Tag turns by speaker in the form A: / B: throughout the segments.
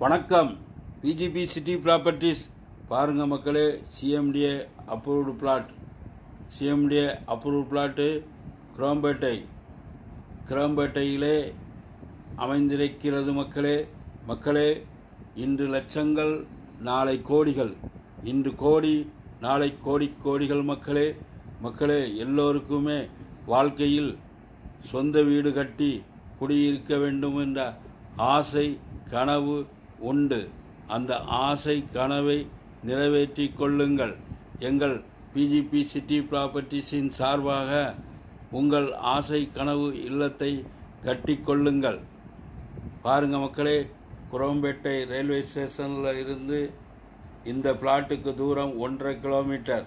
A: வணக்கம். PGP city properties பாருங்க மக்களே. சிஎம்டிஏ அப்ரூவ்டு பிளாட்டு குரோம்பேட்டையிலே அமைந்திருக்கிறது மக்களே. இன்று லட்சங்கள், நாளை கோடிகள். இன்று கோடி, நாளை கோடிகள் மக்களே. எல்லோருக்குமே வாழ்க்கையில் சொந்த வீடு கட்டி குடியிருக்க வேண்டும் என்ற ஆசை கனவு உண்டு. அந்த ஆசை கனவை நிறைவேற்றிக் கொள்ளுங்கள். எங்கள் பிஜிபி சிட்டி ப்ராப்பர்ட்டிஸின் சார்பாக உங்கள் ஆசை கனவு இல்லத்தை கட்டிக்கொள்ளுங்கள். பாருங்க மக்களே, குரோம்பேட்டை ரயில்வே ஸ்டேஷனில் இருந்து இந்த பிளாட்டுக்கு தூரம் 1.5 கிலோமீட்டர்.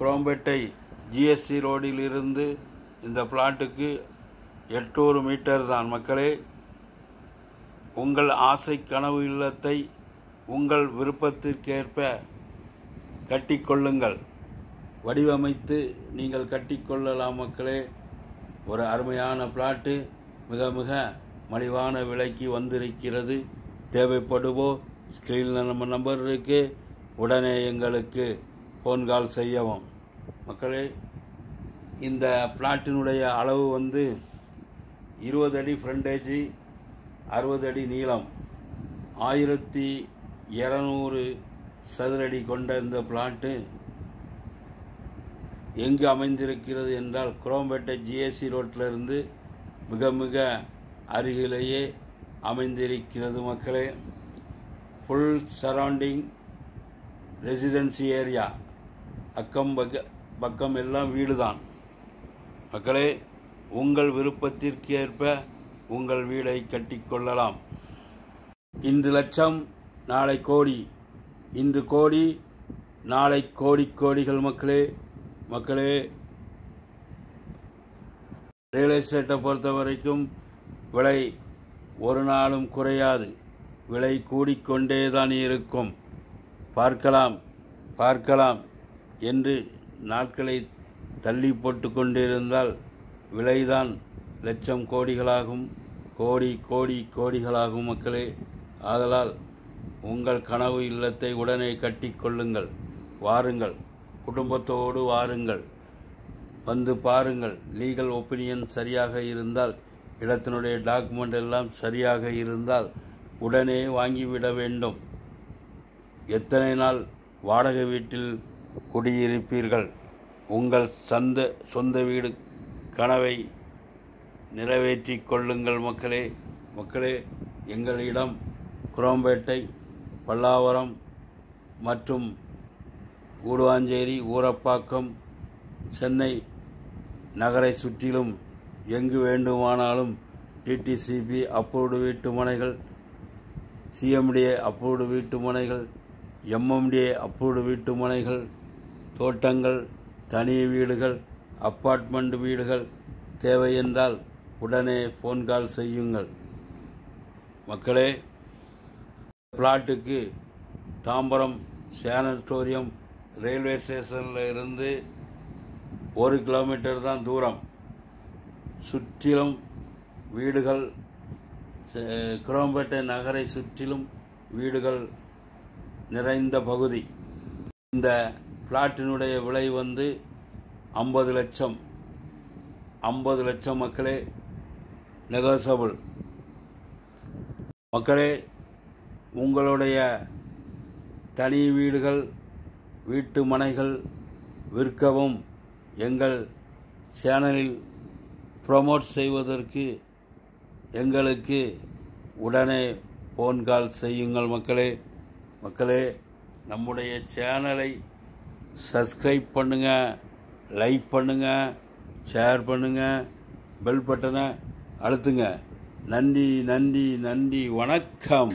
A: குரோம்பேட்டை ஜிஎஸ்சி ரோடில் இருந்து இந்த பிளாட்டுக்கு 800 மீட்டர் தான் மக்களே. உங்கள் ஆசை கனவு இல்லத்தை உங்கள் விருப்பத்திற்கேற்ப கட்டிக்கொள்ளுங்கள். வடிவமைத்து நீங்கள் கட்டிக்கொள்ளலாம் மக்களே. ஒரு அருமையான பிளாட்டு மிக மலிவான விலைக்கு வந்திருக்கிறது. தேவைப்படுவோ ஸ்க்ரீனில் நம்ம நம்பர் இருக்கு, உடனே எங்களுக்கு ஃபோன் கால் செய்யவும் மக்களே. இந்த பிளாட்டினுடைய அளவு 20 அடி ஃப்ரண்டேஜ், 60 அடி நீளம், 1200 சதுரடி கொண்ட இந்த பிளாட்டு எங்கு அமைந்திருக்கிறது என்றால் குரோம்பேட்டை ஜிஎஸ்சி ரோட்டிலிருந்து மிக அருகிலேயே அமைந்திருக்கிறது மக்களே. ஃபுல் சரௌண்டிங் ரெசிடென்சி ஏரியா, பக்கம் எல்லாம் வீடு தான் மக்களே. உங்கள் விருப்பத்திற்கேற்ப உங்கள் வீடை கட்டிக்கொள்ளலாம். இன்று லட்சம், நாளை கோடி. இன்று கோடி, நாளை கோடிகள் மக்களே. ரியல் எஸ்டேட்டை பொறுத்த வரைக்கும் விலை ஒரு நாளும் குறையாது. விலை கூடிக்கொண்டே தான் இருக்கும். பார்க்கலாம் என்று நாட்களை தள்ளி போட்டு கொண்டிருந்தால் விலைதான் லட்சம் கோடிகளாகும், கோடிகளாகும் மக்களே. ஆதலால் உங்கள் கனவு இல்லத்தை உடனே கட்டிக்கொள்ளுங்கள். வாருங்கள், குடும்பத்தோடு வாருங்கள், வந்து பாருங்கள். லீகல் ஒப்பீனியன் சரியாக இருந்தால், இடத்தினுடைய டாக்குமெண்ட் எல்லாம் சரியாக இருந்தால் உடனே வாங்கிவிட வேண்டும். எத்தனை நாள் வாடகை வீட்டில் குடியிருப்பீர்கள்? உங்கள் சொந்த வீடு கனவை நிறைவேற்றிக் கொள்ளுங்கள் மக்களே. எங்களிடம் குரோம்பேட்டை, பல்லாவரம் மற்றும் கூடுவாஞ்சேரி, ஊரப்பாக்கம், சென்னை நகரை சுற்றிலும் எங்கு வேண்டுமானாலும் டிடிசிபி அப்ரூவ்டு வீட்டு மனைகள், சிஎம்டிஏ அப்ரூவ்டு வீட்டு மனைகள், எம்எம்டிஏ அப்ரூவ்டு வீட்டு மனைகள், தோட்டங்கள், தனி வீடுகள், அப்பார்ட்மெண்ட் வீடுகள் தேவை என்றால் உடனே ஃபோன் கால் செய்யுங்கள் மக்களே. பிளாட்டுக்கு தாம்பரம் சானட்டோரியம் ரயில்வே ஸ்டேஷனில் இருந்து 1 கிலோமீட்டர் தான் தூரம். சுற்றிலும் வீடுகள், குரோம்பேட்டை நகரை சுற்றிலும் வீடுகள் நிறைந்த பகுதி. இந்த பிளாட்டினுடைய விலை 50 லட்சம் மக்களே. நெகோசபிள் மக்களே. உங்களுடைய தனி வீடுகள், வீட்டு மனைகள் விற்கவும் எங்கள் சேனலில் ப்ரமோட் செய்வதற்கு எங்களுக்கு உடனே ஃபோன் கால் செய்யுங்கள் மக்களே. நம்முடைய சேனலை சப்ஸ்கிரைப் பண்ணுங்கள், லைக் பண்ணுங்கள், ஷேர் பண்ணுங்கள், பெல் பட்டனை அழுத்துங்க. நன்றி, வணக்கம்.